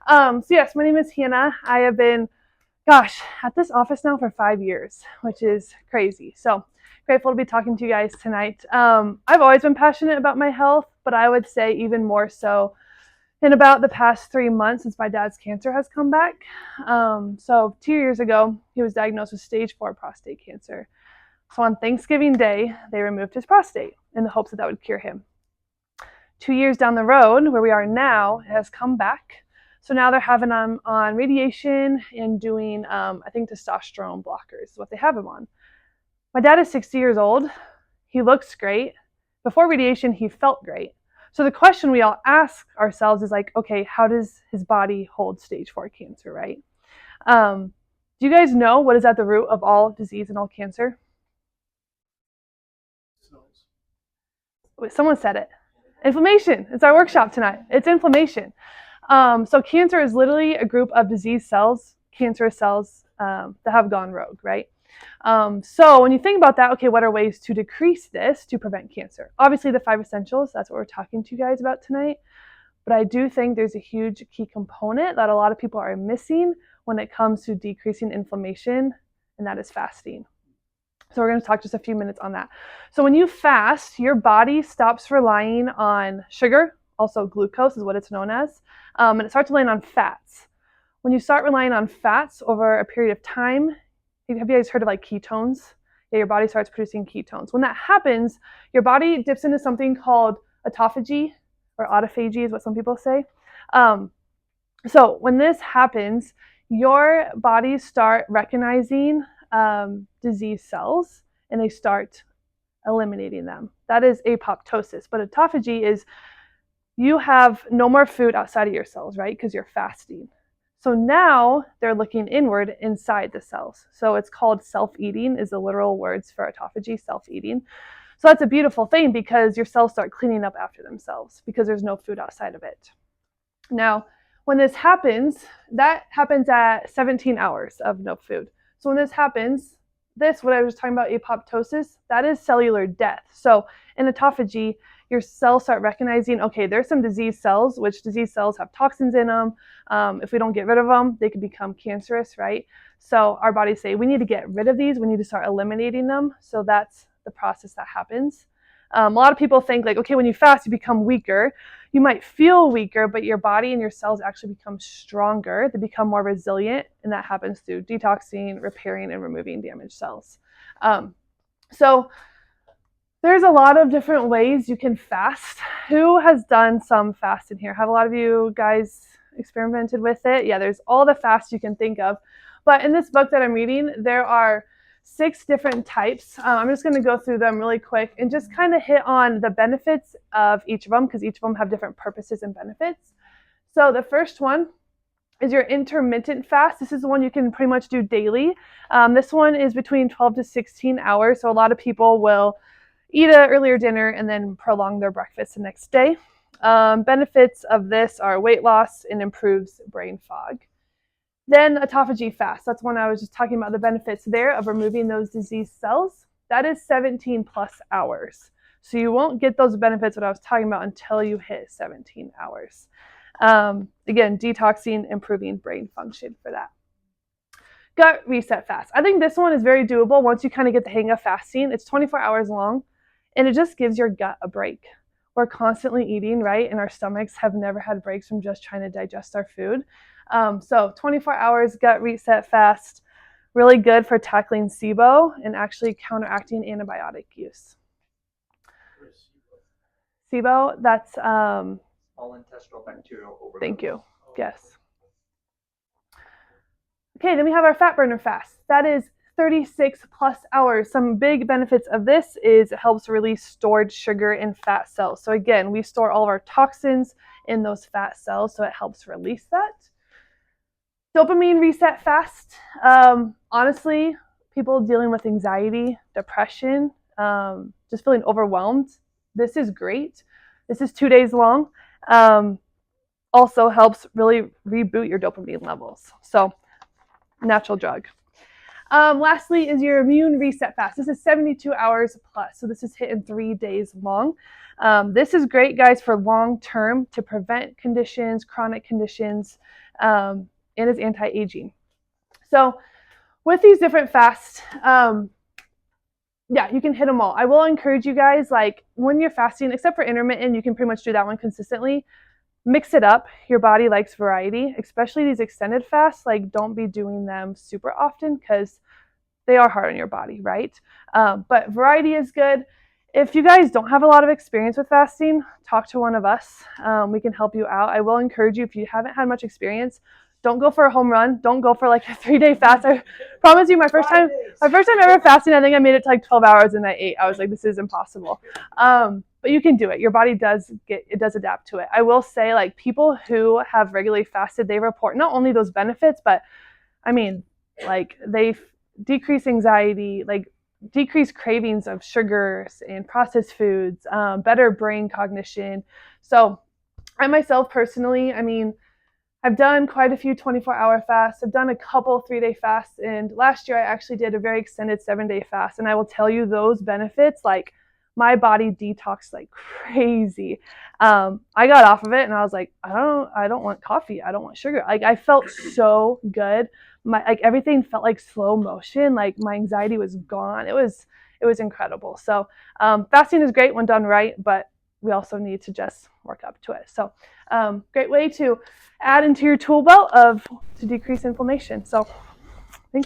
So yes, my name is Hannah. I have been, at this office now for 5 years, which is crazy. So grateful to be talking to you guys tonight. I've always been passionate about my health, but I would say even more so in about the past 3 months since my dad's cancer has come back. So 2 years ago, he was diagnosed with stage 4 prostate cancer. So on Thanksgiving Day, they removed his prostate in the hopes that that would cure him. 2 years down the road, where we are now, it has come back. So now they're having him on radiation and doing, I think, testosterone blockers is what they have him on. My dad is 60 years old. He looks great. Before radiation, he felt great. So the question we all ask ourselves is like, okay, how does his body hold stage 4 cancer, right? Do you guys know what is at the root of all disease and all cancer? Wait, someone said it. Inflammation. It's our workshop tonight. It's inflammation. So cancer is literally a group of disease cells, cancerous cells that have gone rogue, right? So when you think about that, okay, what are ways to decrease this to prevent cancer? Obviously the 5 essentials, that's what we're talking to you guys about tonight. But I do think there's a huge key component that a lot of people are missing when it comes to decreasing inflammation, and that is fasting. So we're going to talk just a few minutes on that. So when you fast, your body stops relying on sugar, also glucose is what it's known as, and it starts relying on fats. When you start relying on fats over a period of time, have you guys heard of like ketones? Yeah, your body starts producing ketones. When that happens, your body dips into something called autophagy, or autophagy is what some people say. So when this happens, your bodies start recognizing disease cells and they start eliminating them. That is apoptosis. But autophagy is you have no more food outside of your cells, right? Because you're fasting. So now they're looking inward inside the cells. So it's called self-eating is the literal words for autophagy, self-eating. So that's a beautiful thing because your cells start cleaning up after themselves because there's no food outside of it. Now, when this happens, that happens at 17 hours of no food. So when this happens, what I was talking about, apoptosis, that is cellular death. So in autophagy, your cells start recognizing, okay, there's some disease cells, which disease cells have toxins in them. If we don't get rid of them, they can become cancerous, right? So our bodies say, we need to get rid of these. We need to start eliminating them. So that's the process that happens. A lot of people think like, okay, when you fast, you become weaker. You might feel weaker, but your body and your cells actually become stronger. They become more resilient, and that happens through detoxing, repairing, and removing damaged cells. So there's a lot of different ways you can fast. Who has done some fasting here? Have a lot of you guys experimented with it? Yeah, there's all the fasts you can think of. But in this book that I'm reading, there are 6 different types. I'm just going to go through them really quick and just kind of hit on the benefits of each of them because each of them have different purposes and benefits. So the first one is your intermittent fast. This is the one you can pretty much do daily. This one is between 12 to 16 hours. So a lot of people will eat an earlier dinner and then prolong their breakfast the next day. Benefits of this are weight loss and improves brain fog. Then autophagy fast. That's one I was just talking about the benefits there of removing those diseased cells. That is 17 plus hours. So you won't get those benefits what I was talking about until you hit 17 hours. Again, detoxing, improving brain function for that. Gut reset fast. I think this one is very doable once you kind of get the hang of fasting. It's 24 hours long and it just gives your gut a break. We're constantly eating, right? And our stomachs have never had breaks from just trying to digest our food. So 24 hours gut reset fast, really good for tackling SIBO and actually counteracting antibiotic use. SIBO, that's small intestinal bacterial overgrowth. Thank you. Yes. Okay, then we have our fat burner fast. That is 36 plus hours. Some big benefits of this is it helps release stored sugar in fat cells. So again, we store all of our toxins in those fat cells, so it helps release that. Dopamine reset fast. Honestly, people dealing with anxiety, depression, just feeling overwhelmed, this is great. This is 2 days long. Also helps really reboot your dopamine levels. So natural drug. Lastly is your immune reset fast. This is 72 hours plus. So this is hit in 3 days long. This is great, guys, for long term to prevent conditions, chronic conditions, and is anti-aging. So with these different fasts, yeah, you can hit them all. I will encourage you guys, like when you're fasting, except for intermittent, you can pretty much do that one consistently. Mix it up. Your body likes variety, especially these extended fasts. Like, don't be doing them super often because they are hard on your body, right? But variety is good. If you guys don't have a lot of experience with fasting, talk to one of us. We can help you out. I will encourage you, if you haven't had much experience, don't go for a home run. Don't go for like a 3-day fast. I promise you, my first time ever fasting, I think I made it to like 12 hours and I ate. I was like, this is impossible. But you can do it. Your body does adapt to it. I will say, like, people who have regularly fasted, they report not only those benefits, but I mean, like, they decrease anxiety, like decrease cravings of sugars and processed foods, better brain cognition. So I myself personally, I mean, I've done quite a few 24-hour fasts. I've done a couple 3-day fasts, and last year I actually did a very extended 7-day fast. And I will tell you those benefits, like my body detoxed like crazy. I got off of it and I was like, I don't want coffee. I don't want sugar. Like, I felt so good. Like, everything felt like slow motion. Like, my anxiety was gone. It was incredible. So fasting is great when done right, but we also need to just work up to it. So great way to add into your tool belt to decrease inflammation. So